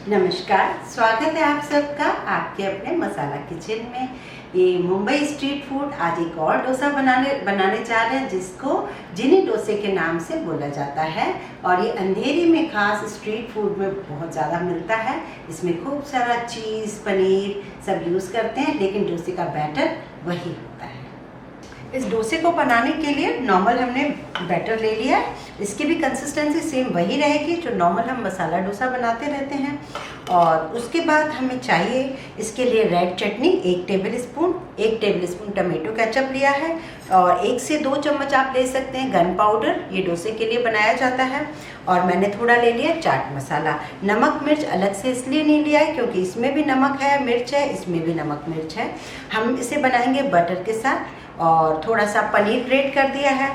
नमस्कार, स्वागत है आप सबका आपके अपने मसाला किचन में। ये मुंबई स्ट्रीट फूड आज एक और डोसा बनाने जा रहे हैं जिसको जिनी डोसे के नाम से बोला जाता है। और ये अंधेरी में खास स्ट्रीट फूड में बहुत ज़्यादा मिलता है। इसमें खूब सारा चीज़ पनीर सब यूज़ करते हैं, लेकिन डोसे का बैटर वही होता है। इस डोसे को बनाने के लिए नॉर्मल हमने बैटर ले लिया है। इसकी भी कंसिस्टेंसी सेम वही रहेगी जो नॉर्मल हम मसाला डोसा बनाते रहते हैं। और उसके बाद हमें चाहिए इसके लिए रेड चटनी 1 टेबलस्पून टमेटो केचप लिया है, और 1 से 2 चम्मच आप ले सकते हैं गन पाउडर, ये डोसे के लिए बनाया जाता है। और मैंने थोड़ा ले लिया चाट मसाला। नमक मिर्च अलग से इसलिए नहीं लिया है क्योंकि इसमें भी नमक है, मिर्च है, इसमें भी नमक मिर्च है। हम इसे बनाएंगे बटर के साथ। और थोड़ा सा पनीर ग्रेट कर दिया है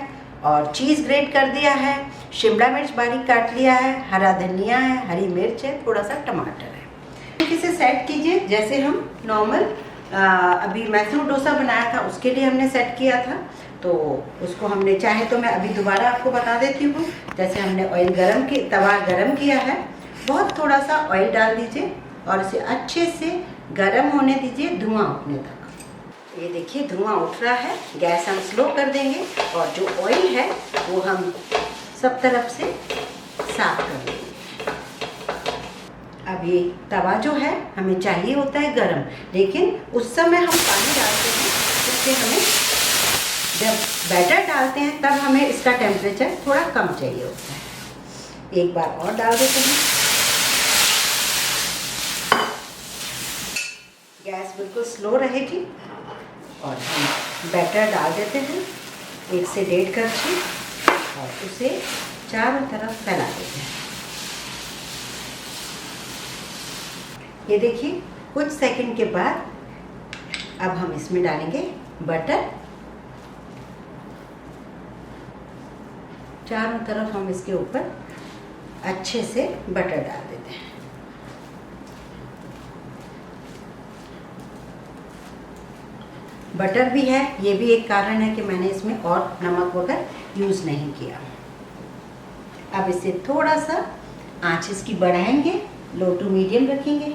और चीज़ ग्रेट कर दिया है, शिमला मिर्च बारीक काट लिया है, हरा धनिया है, हरी मिर्च है, थोड़ा सा टमाटर है। इसे सेट कीजिए जैसे हम नॉर्मल अभी मैथ्रू डोसा बनाया था उसके लिए हमने सेट किया था, तो उसको हमने चाहे तो मैं अभी दोबारा आपको बता देती हूँ। जैसे हमने तवा गरम किया है, बहुत थोड़ा सा ऑयल डाल दीजिए और इसे अच्छे से गरम होने दीजिए, धुआं उठने तक। ये देखिए धुआं उठ रहा है, गैस हम स्लो कर देंगे और जो ऑयल है वो हम सब तरफ से साफ कर देंगे। अब ये तवा जो है हमें चाहिए होता है गरम, लेकिन उस समय हम पानी डालते हैं जिससे हमें जब बैटर डालते हैं तब हमें इसका टेम्परेचर थोड़ा कम चाहिए होता है। एक बार और डाल देते हैं। गैस बिल्कुल स्लो रहेगी और हम बैटर डाल देते हैं 1 से 1.5 कड़छी और उसे चारों तरफ फैला देते हैं। ये देखिए कुछ सेकंड के बाद अब हम इसमें डालेंगे बटर। चारों तरफ हम इसके ऊपर अच्छे से बटर डाल देते हैं। बटर भी है, ये भी एक कारण है कि मैंने इसमें और नमक वगैरह यूज़ नहीं किया। अब इसे थोड़ा सा आंच इसकी बढ़ाएंगे, लो टू मीडियम रखेंगे।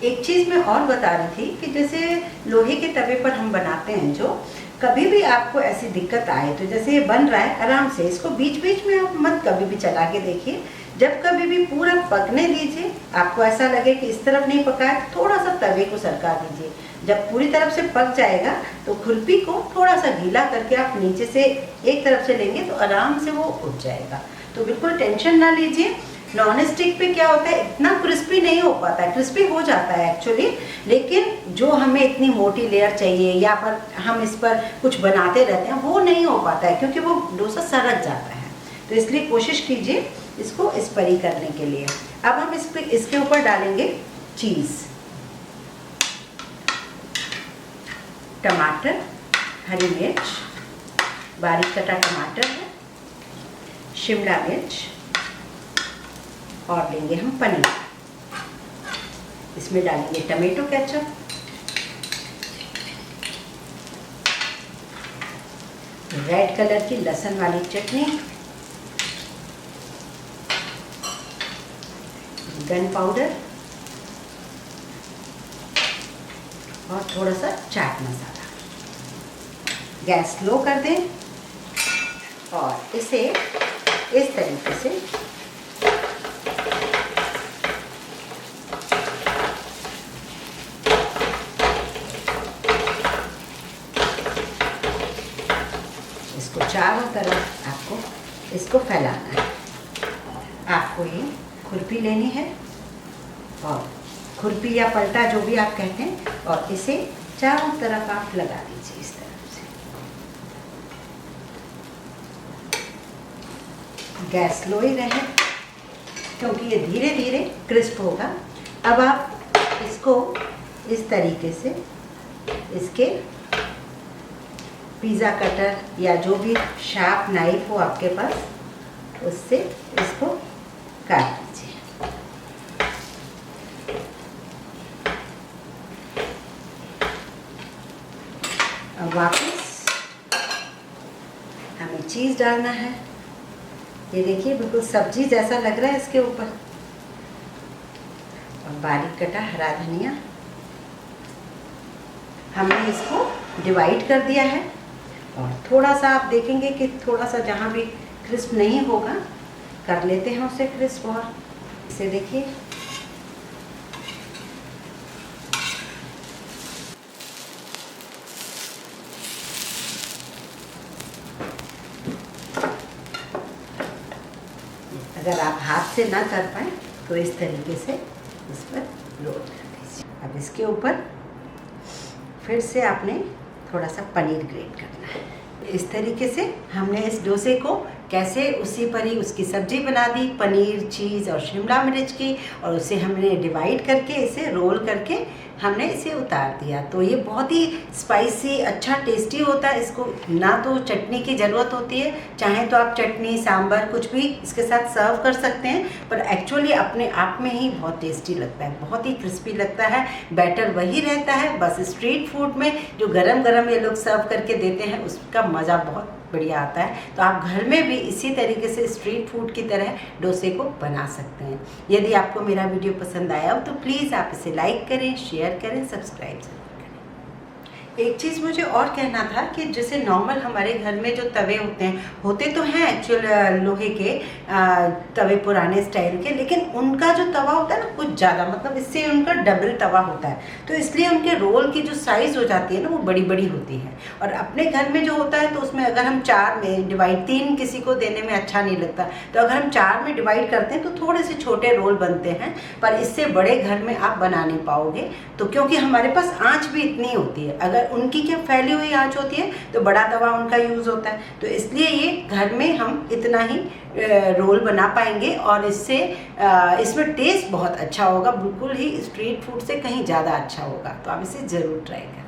एक चीज़ मैं और बता रही थी कि जैसे लोहे के तवे पर हम बनाते हैं, जो कभी भी आपको ऐसी दिक्कत आए तो जैसे ये बन रहा है आराम से इसको बीच बीच में आप मत कभी भी चला के देखिए। जब कभी भी पूरा पकने दीजिए, आपको ऐसा लगे कि इस तरफ नहीं पका है, थोड़ा सा तवे को सरका दीजिए। जब पूरी तरफ से पक जाएगा तो खुरपी को थोड़ा सा गीला करके आप नीचे से एक तरफ से लेंगे तो आराम से वो उठ जाएगा। तो बिल्कुल टेंशन ना लीजिए। नॉन स्टिक पे क्या होता है, इतना क्रिस्पी नहीं हो पाता है, क्रिस्पी हो जाता है एक्चुअली, लेकिन जो हमें इतनी मोटी लेयर चाहिए या पर हम इस पर कुछ बनाते रहते हैं वो नहीं हो पाता है क्योंकि वो डोसा सरक जाता है। तो इसलिए कोशिश कीजिए इसको इस पर ही करने के लिए। अब हम इसके ऊपर डालेंगे चीज़, टमाटर, हरी मिर्च, बारीक कटा टमाटर है, शिमला मिर्च, और लेंगे हम पनीर। इसमें डालेंगे टमेटो केचप, रेड कलर की लहसुन वाली चटनी, गन पाउडर और थोड़ा सा चाट मसाला। गैस स्लो कर दें और इसे इस तरीके से इसको चारों तरफ आपको इसको फैलाना है। आपको ये खुरपी लेनी है और खुरपी या पलटा जो भी आप कहते हैं, और इसे चारों तरफ आप लगा दीजिए इस तरफ से। गैस स्लो ही रहे क्योंकि ये धीरे धीरे क्रिस्प होगा। अब आप इसको इस तरीके से इसके पिज़्ज़ा कटर या जो भी शार्प नाइफ हो आपके पास उससे इसको काट दीजिए। अब वापस हमें चीज़ डालना है। ये देखिए बिल्कुल सब्जी जैसा लग रहा है इसके ऊपर। बारीक कटा हरा धनिया। हमने इसको डिवाइड कर दिया है और थोड़ा सा आप देखेंगे कि थोड़ा सा जहाँ भी क्रिस्प नहीं होगा कर लेते हैं उसे क्रिस्प। और इसे देखिए अगर आप हाथ से ना कर पाए तो इस तरीके से इस पर रोल कर दीजिए। अब इसके ऊपर फिर से आपने थोड़ा सा पनीर ग्रेट करना है। इस तरीके से हमने इस डोसे को कैसे उसी पर ही उसकी सब्जी बना दी, पनीर, चीज़ और शिमला मिर्च की, और उसे हमने डिवाइड करके इसे रोल करके हमने इसे उतार दिया। तो ये बहुत ही स्पाइसी, अच्छा टेस्टी होता है। इसको ना तो चटनी की ज़रूरत होती है, चाहे तो आप चटनी, सांभर कुछ भी इसके साथ सर्व कर सकते हैं, पर एक्चुअली अपने आप में ही बहुत टेस्टी लगता है, बहुत ही क्रिस्पी लगता है। बैटर वही रहता है, बस स्ट्रीट फूड में जो गरम गरम ये लोग सर्व करके देते हैं उसका मज़ा बहुत बढ़िया आता है। तो आप घर में भी इसी तरीके से स्ट्रीट फूड की तरह डोसे को बना सकते हैं। यदि आपको मेरा वीडियो पसंद आया हो तो प्लीज़ आप इसे लाइक करें, शेयर करें, सब्सक्राइब करें। एक चीज़ मुझे और कहना था कि जैसे नॉर्मल हमारे घर में जो तवे होते तो हैं एक्चुअल लोहे के तवे पुराने स्टाइल के, लेकिन उनका जो तवा होता है ना कुछ ज़्यादा, मतलब इससे उनका डबल तवा होता है, तो इसलिए उनके रोल की जो साइज़ हो जाती है ना वो बड़ी बड़ी होती है। और अपने घर में जो होता है तो उसमें अगर हम 4 में डिवाइड, 3 किसी को देने में अच्छा नहीं लगता, तो अगर हम 4 में डिवाइड करते हैं तो थोड़े से छोटे रोल बनते हैं, पर इससे बड़े घर में आप बना नहीं पाओगे। तो क्योंकि हमारे पास आँच भी इतनी होती है, अगर उनकी क्या फैली हुई आंच होती है तो बड़ा तवा उनका यूज़ होता है, तो इसलिए ये घर में हम इतना ही रोल बना पाएंगे और इससे इसमें टेस्ट बहुत अच्छा होगा, बिल्कुल ही स्ट्रीट फूड से कहीं ज़्यादा अच्छा होगा। तो आप इसे ज़रूर ट्राई करें।